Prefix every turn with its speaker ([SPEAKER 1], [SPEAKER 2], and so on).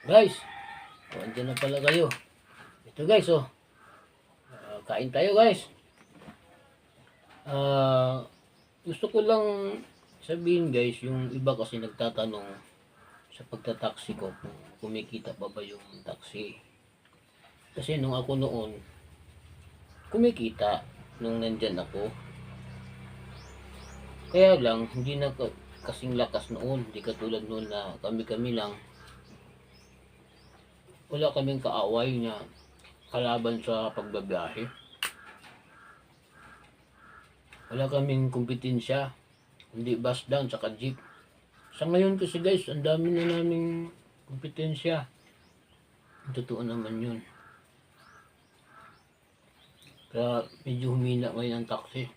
[SPEAKER 1] Guys, andyan na pala kayo. Ito guys, oh. Kain tayo guys. Gusto ko lang sabihin guys, yung iba kasi nagtatanong sa pagtataksi ko kung kumikita pa ba yung taxi. Kasi nung ako noon, kumikita nung nandyan ako. Kaya lang, hindi na kasing lakas noon. Hindi katulad noon na kami-kami lang. Wala kaming kaaway na kalaban sa pagbabiyahe. Wala kaming kompetensya. Hindi bus down saka jeep. Sa ngayon kasi guys, ang dami na naming kompetensya. Totoo naman yun. Kaya medyo humina ngayon ang taxi.